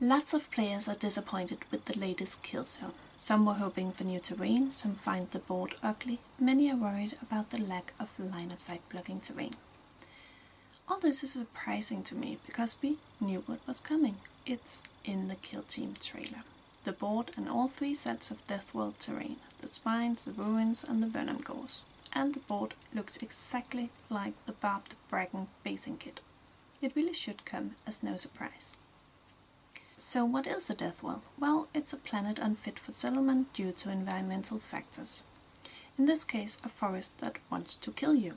Lots of players are disappointed with the latest Killzone. Some were hoping for new terrain, some find the board ugly, many are worried about the lack of line-of-sight blocking terrain. All this is surprising to me because we knew what was coming. It's in the Kill Team trailer. The board and all 3 sets of Deathworld terrain, the spines, the ruins and the venom gores. And the board looks exactly like the barbed bracken basing kit. It really should come as no surprise. So what is a Deathworld? Well, it's a planet unfit for settlement due to environmental factors. In this case, a forest that wants to kill you.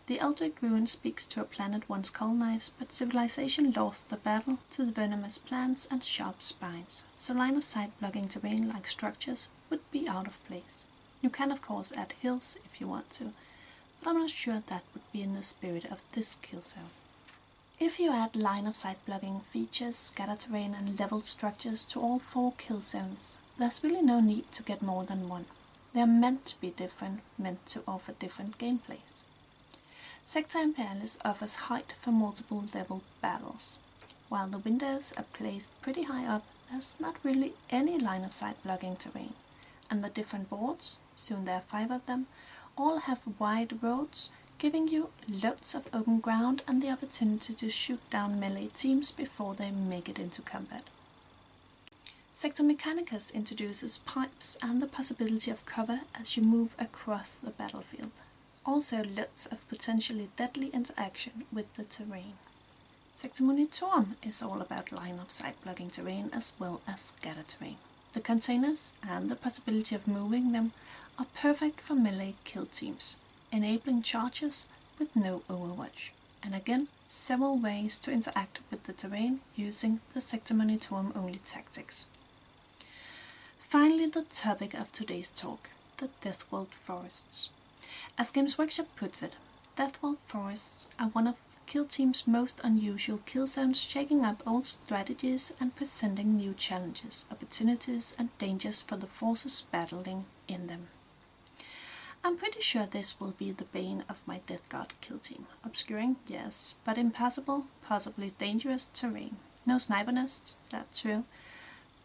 The Eldritch Ruin speaks to a planet once colonized, but civilization lost the battle to the venomous plants and sharp spines, so line-of-sight blocking terrain like structures would be out of place. You can of course add hills if you want to, but I'm not sure that would be in the spirit of this Killzone. If you add line-of-sight blocking features, scatter terrain and leveled structures to all 4 kill zones, there's really no need to get more than one. They are meant to be different, meant to offer different gameplays. Sector Imperialis offers height for multiple level battles. While the windows are placed pretty high up, there's not really any line-of-sight blocking terrain, and the different boards, soon there are 5 of them, all have wide roads, giving you loads of open ground and the opportunity to shoot down melee teams before they make it into combat. Sector Mechanicus introduces pipes and the possibility of cover as you move across the battlefield. Also lots of potentially deadly interaction with the terrain. Sector Monitorum is all about line-of-sight blocking terrain as well as scatter terrain. The containers and the possibility of moving them are perfect for melee kill teams, enabling charges with no overwatch, and again several ways to interact with the terrain using the Sector Monitorum only tactics. Finally, the topic of today's talk, the Deathworld Forests. As Games Workshop puts it, Deathworld Forests are one of Kill Team's most unusual kill zones, shaking up old strategies and presenting new challenges, opportunities and dangers for the forces battling in them. I'm pretty sure this will be the bane of my Death Guard kill team. Obscuring, yes, but impassable, possibly dangerous terrain. No sniper nests, that's true,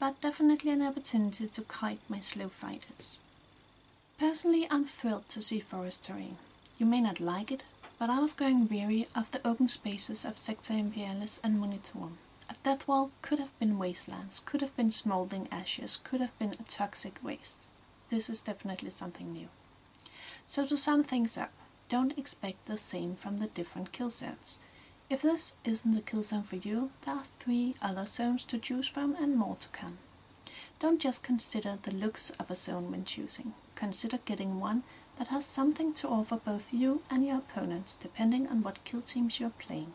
but definitely an opportunity to kite my slow fighters. Personally, I'm thrilled to see forest terrain. You may not like it, but I was growing weary of the open spaces of Sector Imperialis and Monitorum. A Deathworld could have been wastelands, could have been smoldering ashes, could have been a toxic waste. This is definitely something new. So to sum things up, don't expect the same from the different kill zones. If this isn't the kill zone for you, there are 3 other zones to choose from and more to come. Don't just consider the looks of a zone when choosing. Consider getting one that has something to offer both you and your opponents, depending on what kill teams you're playing.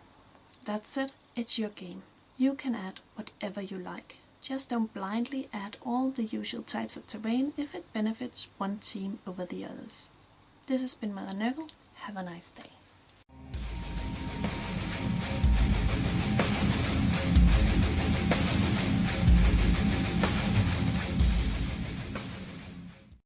That's it, it's your game. You can add whatever you like. Just don't blindly add all the usual types of terrain if it benefits one team over the others. This has been Mother Nurgle. Have a nice day.